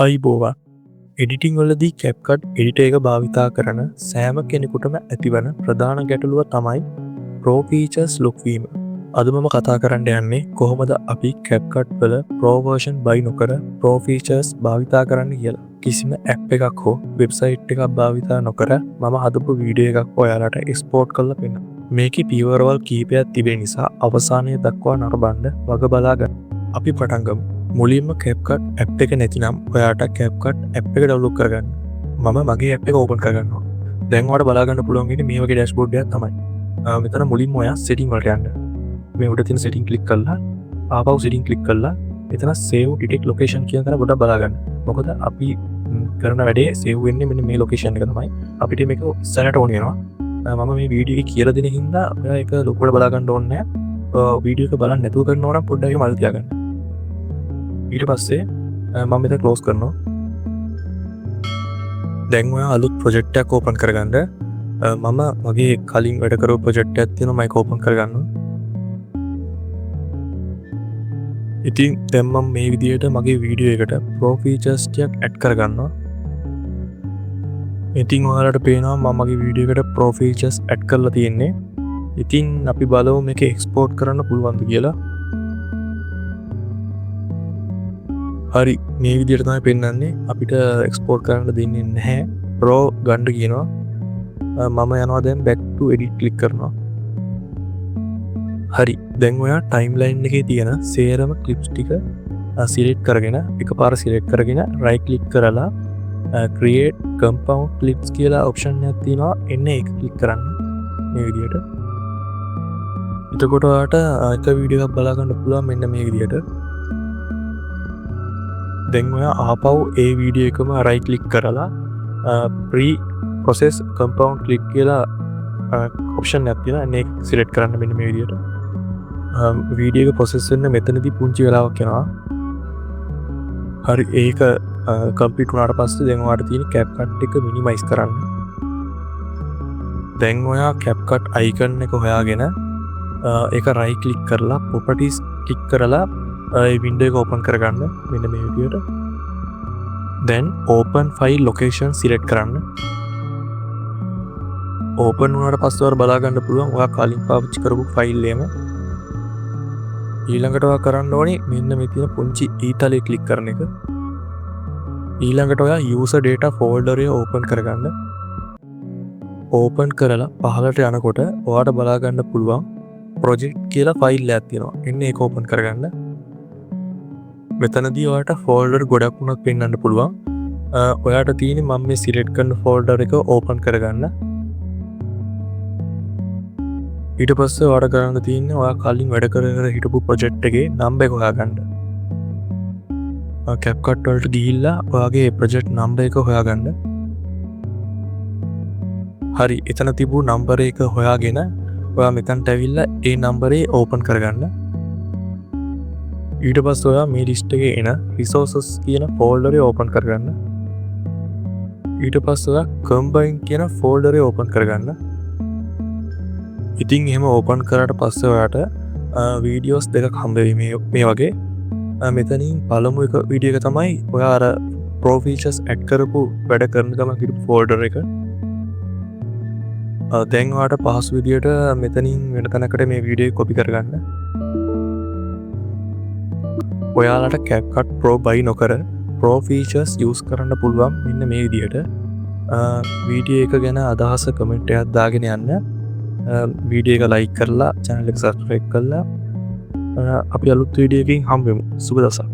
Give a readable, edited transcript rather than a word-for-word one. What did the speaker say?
අයිබෝවන් එඩිටිං වලදී කැප්කට් එඩිට එක භාවිතා කරන සෑම කෙනෙකුටම ඇතිවන ප්‍රධාන ගැටලුව තමයි ප්‍රෝෆීචර්ස් ලොක්වීම. අද මම කතා කරන්න යන්නේ කොහොමද අපි කැප්කට් වල ප්‍රෝවර්ෂන් බයි නොකර ප්‍රෝෆීචර්ස් භාවිතා කරන්න කියලා. කිසිම ඇප් එකක් හෝ වෙබ්සයිට් එකක් භාවිතා නොකර මම හදපු වීඩියෝ එකක් ඔයාලට එක්ස්පෝර්ට් කරලා පෙන්නන. මේකේ පියවරවල් කීපයක් තිබෙන නිසා අවසානය දක්වා නරඹන්න වග බලාගන්න. අපි පටන් ගමු. මුලින්ම කැප්කට් ඇප් එක නැතිනම් ඔයාට කැප්කට් ඇප් එක ඩවුන්ලෝඩ් කරගන්න. මම මගේ ඇප් එක ඕපන් කරගන්නවා. දැන් ඔයාලට බලා ගන්න පුළුවන් ඉන්නේ මේ වගේ ඩෑෂ්බෝඩ් එකක් තමයි. මෙතන මුලින්ම ඔයා සෙටින් වලට යන්න. මේ උඩ තියෙන සෙටින් ක්ලික් කරලා ආපහු සෙටින් ක්ලික් කරලා එතන save detect location කියන තැන පොඩ්ඩක් බලා ගන්න. මොකද අපි කරන වැඩේ save වෙන්නේ මෙන්න මේ location එක තමයි. අපිට මේක ඉස්සරහට ඕන වෙනවා. මම මේ වීඩියෝ එකේ කියලා දෙන හින්දා ඔයා ඒක ලොකුවට බලා ගන්න ඕනේ නැහැ. වීඩියෝ එක බලන්න නැතුව කරනවා නම් පොඩ්ඩක් ඒක මල් තියාගන්න. ඊට පස්සේ මම මෙතන ක්ලෝස් කරනවා. දැන් ඔයා අලුත් ප්‍රොජෙක්ට් එකක් ඕපන් කරගන්න. මම මගේ කලින් වැඩ කරපු ප්‍රොජෙක්ට් එකක් තියෙනවා මම ඒක ඕපන් කරගන්නවා. ඉතින් දැන් මම මේ විදිහට මගේ වීඩියෝ එකට ප්‍රෝ ෆීචර්ස් ටිකක් ඇඩ් කරගන්නවා. ඉතින් ඔයාලට පේනවා මම මගේ වීඩියෝ එකට ප්‍රෝ ෆීචර්ස් ඇඩ් කරලා තියෙන්නේ. ඉතින් අපි බලමු මේක එක්ස්පෝර්ට් කරන්න පුළුවන්ද කියලා. හරි මේ විදිහට තමයි පෙන්වන්නේ. අපිට එක්ස්පෝර්ට් කරන්න දෙන්නේ නැහැ. ප්‍රෝ ගන්න කියනවා. මම යනවා දැන් back to edit click කරනවා. හරි දැන් ඔයා ටයිම්ලයින් එකේ තියෙන සේරම ක්ලිප්ස් ටික සිලෙක්ට් කරගෙන එකපාර සිලෙක්ට් කරගෙන right click කරලා create compound clips කියලා ඔප්ෂන් එකක් තියෙනවා. එන්න ඒක ක්ලික් කරන්න මේ විදිහට. එතකොට ඔයාට එක වීඩියෝ එකක් බලා ගන්න පුළුවන් මෙන්න මේ විදිහට. දැන් ඔයා ආපහු ඒ වීඩියෝ එකම right click කරලා pre-process compound clip කියලා ඔප්ෂන් එකක් තියෙනවා. එන්න ඒක සිලෙක්ට් කරන්න මෙන්න මේ විදිහට. වීඩියෝ එක ප්‍රොසෙස් වෙන්න මෙතනදී පුංචි වෙලාවක් යනවා. හරි ඒක කම්ප්ලීට් වුණාට පස්සේ දැන් ඔයාලට තියෙන CapCut එක මිනිමයිස් කරන්න. දැන් ඔයා CapCut icon එක හොයාගෙන ඒක right click කරලා properties click කරලා ඒ window එක open කරගන්න මෙන්න මේ විදිහට. then open file location select කරන්න. open වුණාට පස්සේ ඔයාලා බලා ගන්න පුළුවන් ඔයා කලින් පාවිච්චි කරපු ෆයිල් එකම. ඊළඟට ඔයා කරන්න ඕනේ මෙන්න මේ තියෙන පුංචි ඊතලේ ක්ලික් කරන එක. ඊළඟට ඔයා user data folder එක open කරගන්න. open කරලා පහළට යනකොට ඔයාට බලා ගන්න පුළුවන් project කියලා ෆයිල් එකක් තියෙනවා. එන්න ඒක open කරගන්න. මෙතනදී ඔයාට folder ගොඩක් වුණත් පෙන්වන්න පුළුවන්. ඔයාට තියෙන්නේ මම මේ select කරන folder එක open කරගන්න. ඊට පස්සේ ඔයාට කරන්න තියෙන්නේ ඔයා කලින් වැඩ කර හිටපු ප්‍රොජෙක්ට් එකේ නම්බර් එක හොයාගන්න. CapCut වලට ගිහිල්ලා ඔයාගේ ප්‍රොජෙක්ට් නම්බර් එක හොයාගන්න. හරි එතන තිබු නම්බර් එක හොයාගෙන ඔයා මෙතනට ඇවිල්ලා ඒ නම්බරේ ඕපන් කරගන්න. ඊට පස්සේ ඔයා මේ ලිස්ට් එකේ එන resources කියන folder එක ඕපන් කරගන්න. ඊට පස්සේ ඔයා combine කියන folder එක ඕපන් කරගන්න. ඉතින් එහෙම ඕපන් කරාට පස්සේ ඔයාට වීඩියෝස් දෙකක් හම්බ වෙයි මේ වගේ. මෙතනින් පළමු එක වීඩියෝ එක තමයි ඔයා අර ප්‍රෝ ෆීචර්ස් ඇඩ් කරපු වැඩ කරන ගමන් හිටපු ෆෝල්ඩර් එක. දැන් ඔයාට පහසු විදියට මෙතනින් වෙන තැනකට මේ වීඩියෝ එක කොපි කරගන්න. ඔයාලට CapCut Pro buy නොකර Pro features use කරන්න පුළුවන් මෙන්න මේ විදියට. වීඩියෝ එක ගැන අදහස කමෙන්ට් එකක් දාගෙන යන්න. වීඩියෝ එක ලයික් කරලා channel එක subscribe කරලා අපි අලුත් වීඩියෝ එකකින් හම්බෙමු. සුබ දවසක්.